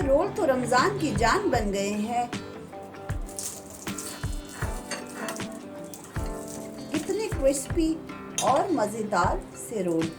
Role तो रमजान की जान बन गए हैं। कितने क्रिस्पी और मजेदार से रोल।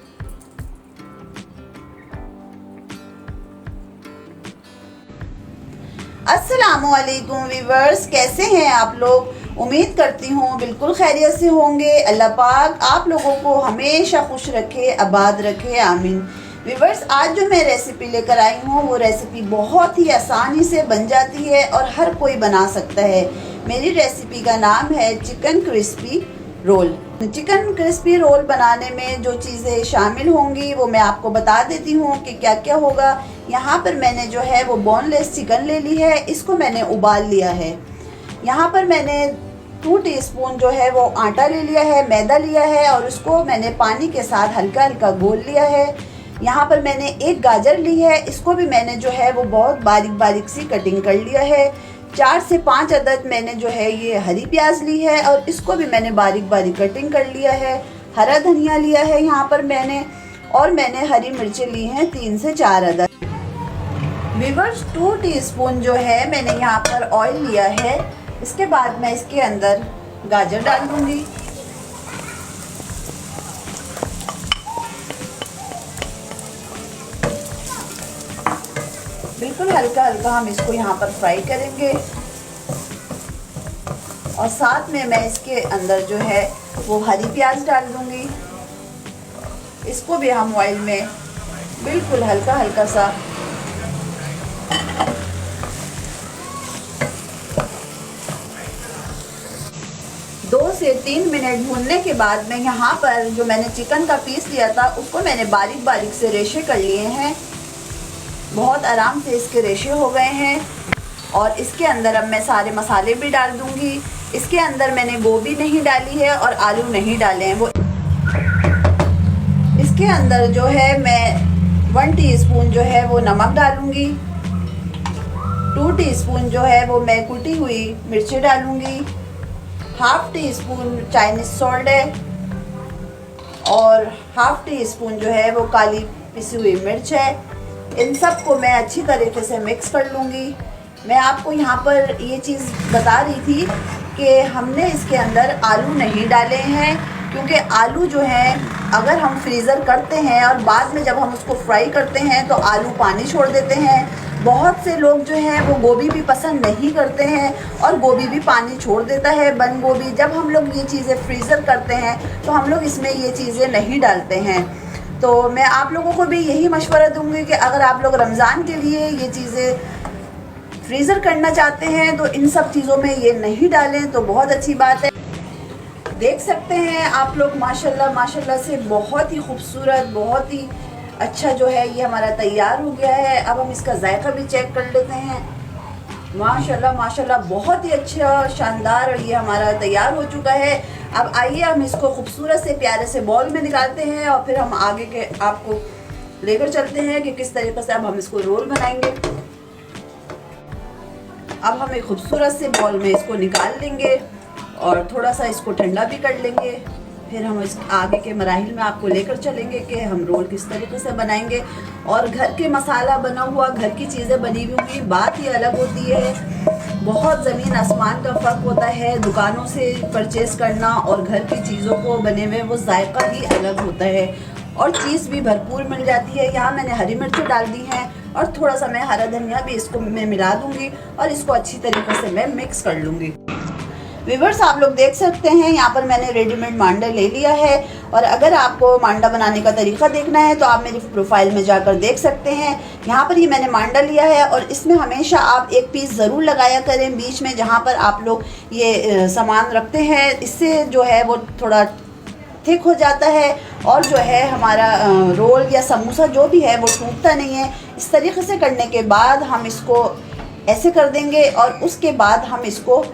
अस्सलामुअलैकुम वीवर्स, कैसे हैं आप लोग? उम्मीद करती हूँ बिल्कुल खैरियत से होंगे। अल्लाह पाक आप लोगों को हमेशा खुश रखे, आबाद रखे, आमीन। वीवर्स, आज जो मैं रेसिपी लेकर आई हूँ वो रेसिपी बहुत ही आसानी से बन जाती है और हर कोई बना सकता है। मेरी रेसिपी का नाम है chicken crispy roll. Chicken crispy roll बनाने में जो चीज़ें शामिल होंगी वो मैं आपको बता देती हूँ कि क्या क्या होगा। यहाँ पर मैंने जो है वो बोनलेस चिकन ले ली है, इसको मैंने उबाल लिया है। यहाँ पर मैंने 2 टीस्पून जो है वो आटा ले लिया है, मैदा लिया है और उसको मैंने पानी के साथ हल्का हल्का घोल लिया है। यहाँ पर मैंने 1 गाजर ली है, इसको भी मैंने जो है वो बहुत बारीक बारीक सी कटिंग कर लिया है। 4 से 5 अदद मैंने जो है ये हरी प्याज ली है और इसको भी मैंने बारीक बारीक कटिंग कर लिया है। हरा धनिया लिया है यहाँ पर मैंने, और मैंने हरी मिर्चें ली हैं 3 से 4 अदद। वीवर्स, 2 टीस्पून जो है मैंने यहाँ पर ऑयल लिया है। इसके बाद मैं इसके अंदर गाजर डाल दूंगी। बिल्कुल हल्का हल्का हम इसको यहाँ पर फ्राई करेंगे और साथ में मैं इसके अंदर जो है वो हरी प्याज डाल दूंगी। इसको भी हम ऑयल में बिल्कुल हल्का हल्का सा दो से 3 मिनट भूनने के बाद में यहाँ पर जो मैंने चिकन का पीस लिया था उसको मैंने बारीक बारीक से रेशे कर लिए हैं। बहुत आराम से इसके रेशे हो गए हैं और इसके अंदर अब मैं सारे मसाले भी डाल दूंगी। इसके अंदर मैंने गोभी नहीं डाली है और आलू नहीं डाले हैं। वो इसके अंदर जो है मैं 1 टीस्पून जो है वो नमक डालूंगी। 2 टीस्पून जो है वो मैं कुटी हुई मिर्ची डालूंगी। 1/2 टीस्पून चाइनीज सॉल्ट है और 1/2 टीस्पून जो है वो काली पिसी हुई मिर्च है। इन सब को मैं अच्छी तरीके से मिक्स कर लूँगी। मैं आपको यहाँ पर ये चीज़ बता रही थी कि हमने इसके अंदर आलू नहीं डाले हैं, क्योंकि आलू जो है अगर हम फ्रीज़र करते हैं और बाद में जब हम उसको फ्राई करते हैं तो आलू पानी छोड़ देते हैं। बहुत से लोग जो हैं वो गोभी भी पसंद नहीं करते हैं और गोभी भी पानी छोड़ देता है, बंद गोभी। जब हम लोग ये चीज़ें फ्रीज़र करते हैं तो हम लोग इसमें ये चीज़ें नहीं डालते हैं। तो मैं आप लोगों को भी यही मशवरा दूंगी कि अगर आप लोग रमज़ान के लिए ये चीज़ें फ्रीज़र करना चाहते हैं तो इन सब चीज़ों में ये नहीं डालें तो बहुत अच्छी बात है। देख सकते हैं आप लोग माशाल्लाह माशाल्लाह से बहुत ही खूबसूरत, बहुत ही अच्छा जो है ये हमारा तैयार हो गया है। अब हम इसका जायका भी चेक कर लेते हैं। माशाल्लाह माशाल्लाह बहुत ही अच्छा शानदार ये हमारा तैयार हो चुका है। अब आइए हम इसको खूबसूरत से प्यारे से बॉल में निकालते हैं और फिर हम आगे के आपको लेकर चलते हैं कि किस तरीके से अब हम इसको रोल बनाएंगे। अब हम एक खूबसूरत से बॉल में इसको निकाल लेंगे और थोड़ा सा इसको ठंडा भी कर लेंगे। फिर हम इस आगे के मराहिल में आपको लेकर चलेंगे कि हम रोल किस तरीके से बनाएंगे। और घर के मसाला बना हुआ, घर की चीज़ें बनी हुई बात ही अलग होती है। बहुत ज़मीन आसमान का फ़र्क होता है दुकानों से परचेज़ करना और घर की चीज़ों को बने हुए, वो जायका ही अलग होता है और चीज़ भी भरपूर मिल जाती है। यहाँ मैंने हरी मिर्च डाल दी हैं और थोड़ा सा मैं हरा धनिया भी इसको मैं मिला दूँगी और इसको अच्छी तरीके से मैं मिक्स कर लूँगी। व्यूअर्स, आप लोग देख सकते हैं यहाँ पर मैंने रेडीमेड मांडा ले लिया है और अगर आपको मांडा बनाने का तरीका देखना है तो आप मेरी प्रोफाइल में जाकर देख सकते हैं। यहाँ पर ये मैंने मांडा लिया है और इसमें हमेशा आप एक पीस ज़रूर लगाया करें बीच में, जहाँ पर आप लोग ये सामान रखते हैं। इससे जो है वो थोड़ा थिक हो जाता है और जो है हमारा रोल या समोसा जो भी है वो टूटता नहीं है। इस तरीके से करने के बाद हम इसको ऐसे कर देंगे और उसके बाद हम इसको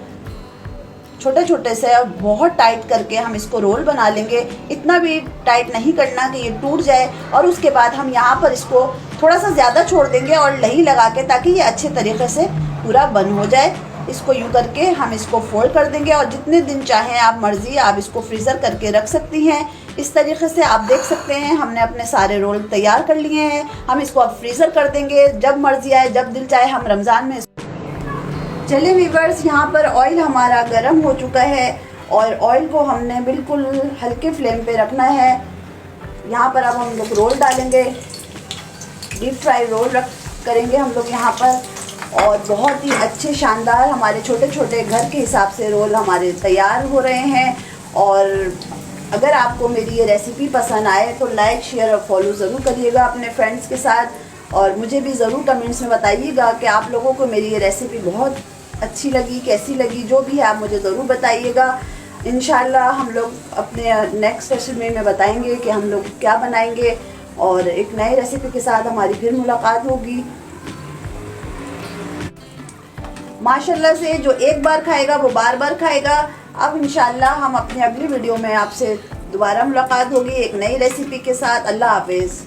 छोटे छोटे से बहुत टाइट करके हम इसको रोल बना लेंगे। इतना भी टाइट नहीं करना कि ये टूट जाए। और उसके बाद हम यहाँ पर इसको थोड़ा सा ज़्यादा छोड़ देंगे और लही लगा के, ताकि ये अच्छे तरीके से पूरा बन हो जाए। इसको यूँ करके हम इसको फोल्ड कर देंगे और जितने दिन चाहें आप मर्ज़ी आप इसको फ्रीज़र करके रख सकती हैं। इस तरीके से आप देख सकते हैं हमने अपने सारे रोल तैयार कर लिए हैं। हम इसको अब फ्रीज़र कर देंगे, जब मर्जी आए जब दिल चाहे हम रमज़ान में। चलिए वीवर्स, यहाँ पर ऑयल हमारा गर्म हो चुका है और ऑयल को हमने बिल्कुल हल्के फ्लेम पे रखना है। यहाँ पर अब हम लोग रोल डालेंगे, डीप फ्राई रोल करेंगे हम लोग यहाँ पर। और बहुत ही अच्छे शानदार हमारे छोटे छोटे घर के हिसाब से रोल हमारे तैयार हो रहे हैं। और अगर आपको मेरी ये रेसिपी पसंद आए तो लाइक, शेयर और फॉलो ज़रूर करिएगा अपने फ्रेंड्स के साथ। और मुझे भी ज़रूर कमेंट्स में बताइएगा कि आप लोगों को मेरी ये रेसिपी बहुत अच्छी लगी, कैसी लगी। जो भी है आप मुझे ज़रूर बताइएगा। इंशाल्लाह हम लोग अपने नेक्स्ट रेसिपी में बताएंगे कि हम लोग क्या बनाएंगे और एक नई रेसिपी के साथ हमारी फिर मुलाकात होगी। माशाल्लाह से जो एक बार खाएगा वो बार बार खाएगा। अब इंशाल्लाह हम अपनी अगली वीडियो में आपसे दोबारा मुलाकात होगी एक नई रेसिपी के साथ। अल्लाह हाफिज़।